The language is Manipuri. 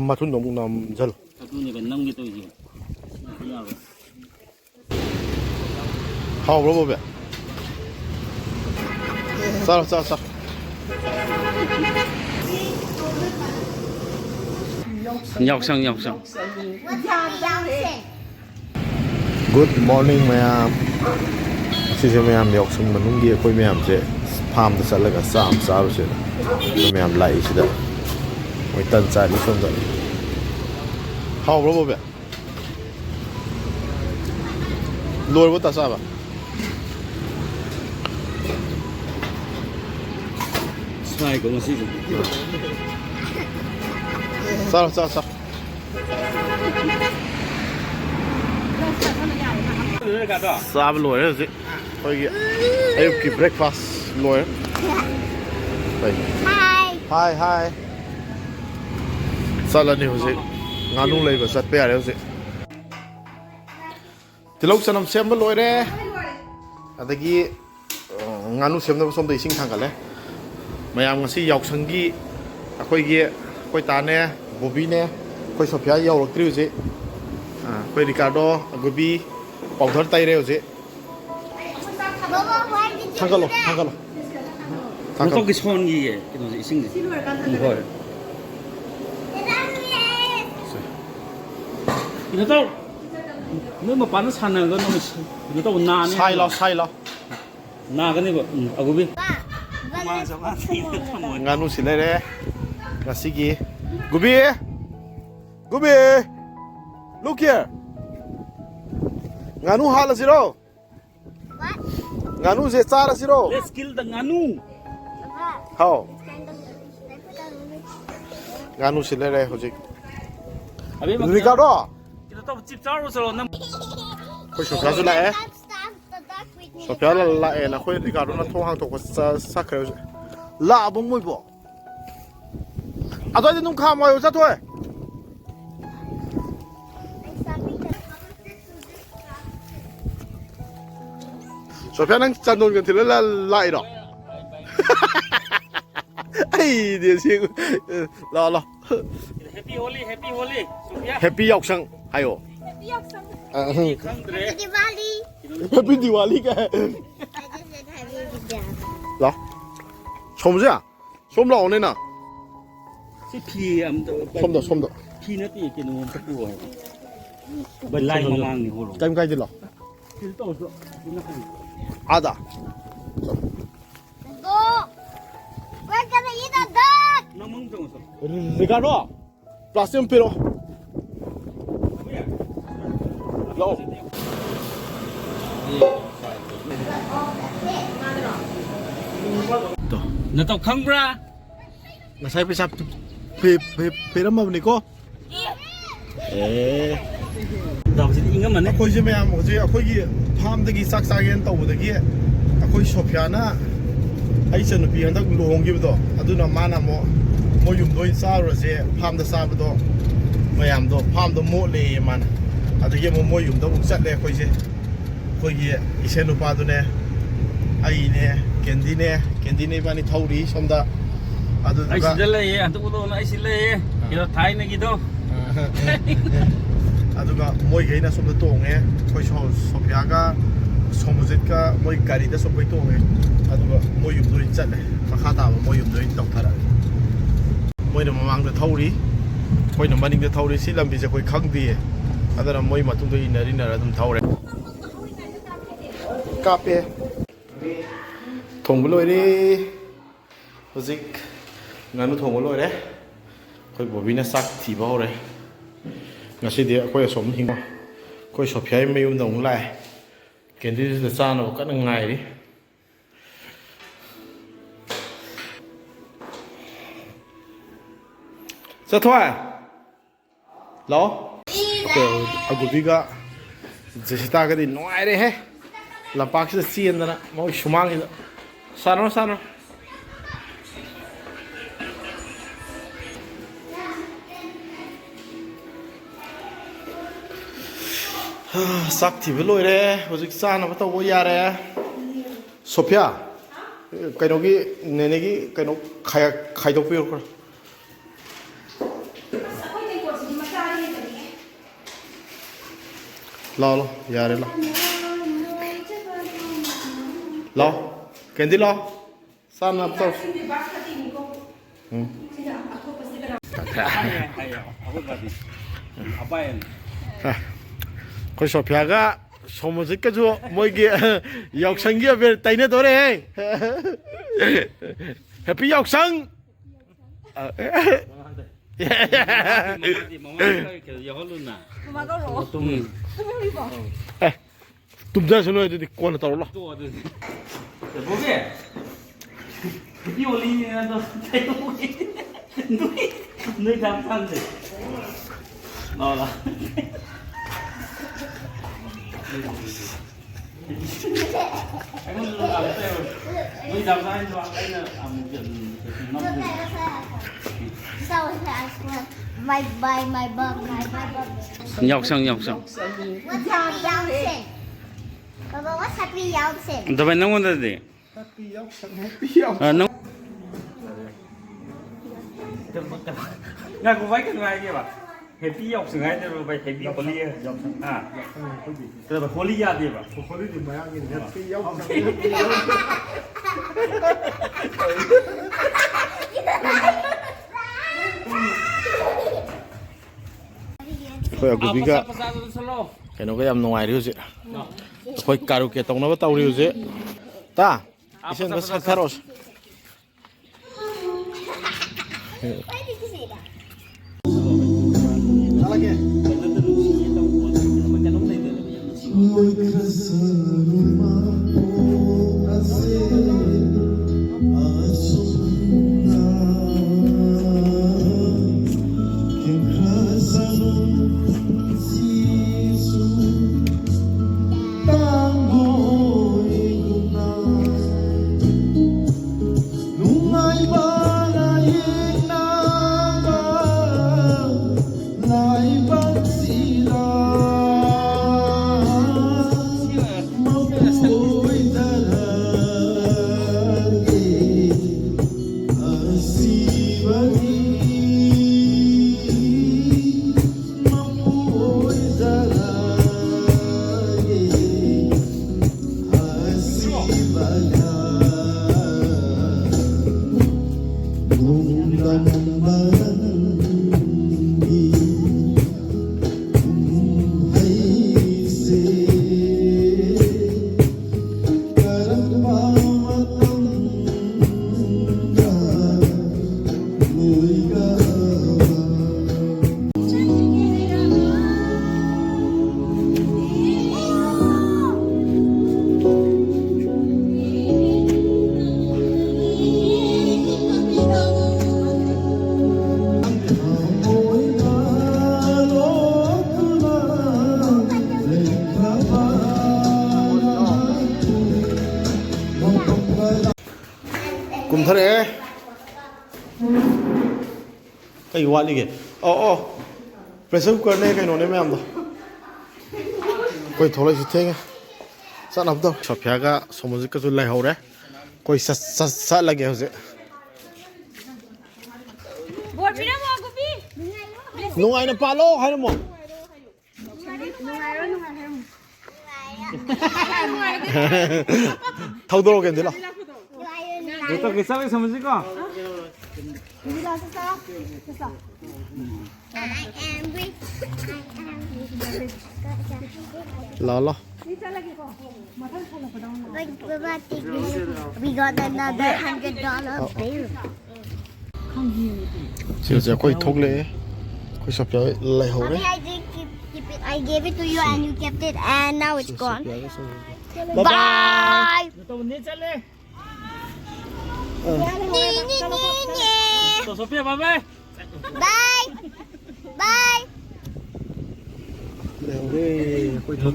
mà thun nó cũng nằm dần. Hao lắm vậy. Sao sao sao. Nhọc sang. Good morning ma'am. Xin chào ma'am, nhọc sang mình nung kia coi ma'am chứ. Palm đã sát lại sam sao rồi. Coi ma'am lại chứ đó. Mới tân sai đi xong rồi. Hao lắm vậy. Lôi bớt ta sao vậy? Sai cũng là gì? Sao. Sao lôi rồi gì? Thôi ayo ki breakfast lôi. Hi. Sao lần này hồi gì? Ngàn nung lấy và sát bè đấy gì? Thì lúc xem xem mất lôi đấy. Tại cái ngàn nung xem nó xong đầy sinh thằng cả đấy. Mayam ngasi yauk sangi akhoi ge khoi ta ne bobi ne khoi sophia yauk lok triu je khoi ricardo gobi powder tai reo je thangalo Nó có cái son gì vậy? Cái nó gì sinh gì? Rồi. Nó đâu? Nếu mà bán nó sàn này nó đâu nà sai lo nà cái này vậy? Gobi. nganu sile re ngasi gi gobi look here nganu hala zero nganu je chara zero Let's kill the nganu. how nganu sile re hojik ricardo Nó đâu chip cháo rồi nó. khoi sophia zu la sophia la na khoi ricardo na thong hang to ko sa khre la bông môi bộ à tôi đi nung kham ngoài ra thôi Sophia đang chăn nôn gần thì là lại đó ai điều gì lo Happy Holi. Sophia. happy học sinh hay ồ happy Diwali cái đó 솜 gì à 솜 lẩu này nè Cái phi 솜 đó phi nó thì cái nó rất buồn. Bên lai mà mang thì hồ. cay cái gì lọ Cái tàu rồi. à da We're gonna eat a duck! Nó mông trong rồi. Ricardo plastic un pelo lẩu Nó tao không ra. là sai phải sắp phê lắm mà này cô Đâu chỉ inga mà này. khôi chứ mẹ một gì khôi gì tham cái sắc sắc cái tàu cái khôi Sophia na ai chân nó bị hắn ta luồng cái đó adu na mana mo yum đôi sao rồi chứ tham đó sao đó mày làm đó tham đó mua lề mà adu cái mo yum đó cũng sát lề khôi gì ý sen lupa đó nè ai nè Candy nè bạn đi thâu đi xong đó adu Ai xin lấy, anh tụi tôi nói xin lấy. Cái đó thái này cái đó. aduga moi geina som to nge khoi Sophia ga somujit ka moi gari da som bai to nge aduga moi yum do in chat le makha ta moi yum do in tok thara moi na mamang da thori khoi na maning da thori si lambi je khoi khang di adara moi matung do inari na dum thore kape thong loi ri hozik nganu thong loi re khoi bobina sak thi ba hore ngasi dia khoi som hinga khoi Sophia me yum dong lai Candy da sa no ka ngai ri sa thwa lo ko agubiga jesita ga di noi re he la pak se sien da mo shumang hi sano ꯆꯥꯛ ꯊꯤꯕ ꯂꯣꯏꯔꯦ ꯍꯧꯖꯤꯛ ꯆꯥꯅꯕ ꯇꯧꯕ ꯌꯥꯔꯦ ꯁꯣꯐꯤꯌꯥ ꯀꯩꯅꯣꯒꯤ ꯅꯦꯅꯦꯒꯤ ꯀꯩꯅꯣ ꯈꯥꯏꯗꯣꯛꯄꯤꯔꯣ ꯈꯔ ꯂꯥꯎ ꯌꯥꯔꯦ ꯂꯥꯎ ꯀꯦꯟꯗꯤ ꯂꯥꯎ ꯆꯥꯅꯕ ꯇꯧꯔꯣ ꯑꯩꯈꯣꯏ ꯁꯣꯐꯤꯌꯥꯒ ꯁꯣꯃꯣꯖꯤꯠꯀꯁꯨ ꯃꯣꯏꯒꯤ ꯌꯥꯎꯁꯪꯒꯤ ꯑꯕꯦꯔ ꯇꯩꯅꯗꯣꯔꯦ ꯍꯦꯄꯤ ꯌꯥꯎꯁꯪ ꯇꯨꯝꯖꯁꯅꯨ ꯑꯗꯨꯗꯤ ꯀꯣꯟꯅ ꯇꯧꯔꯣ ꯂꯥꯎ nơi đám thân gì đó là anh muốn làm cái nơi đám thân cho anh là làm chuyện năm gì So my bum. nhọc xong What's happy Yeltsin? Baba, what's happy Yeltsin? tụi mình nấu cái gì nấu nga cũng vay cái này kia mà happy học sinh hay rồi vậy happy holy à rồi vậy holy ya đi mà holy thì mày ăn gì happy yauksang Khoi agubiga keno ga yam nungai riu je khoi karaoke tongna ba taw riu je ta isen ga sakharos Why did you say that? alage kumthare kai wali ge pressure cooker ne kai no ne mayam do koi tholai si theng sa nab do sophia ga somojik ka chu lai hore koi sa lage hoje Bor pina mo gubi. nungai na palo hai mo thau do ke dilo Itu kisah yang sama sih kok. Lala. We got another $100 bill. Chiều giờ quay thúc lễ, quay sập giờ lại hậu đấy. Mommy, I didn't keep it. I gave it to you and you kept it, and now it's gone. Bye Bye. Itu menit saja. Bye. Sophia, bye bye. Bye. Bye. Lễ hậu đấy, quay thúc lễ.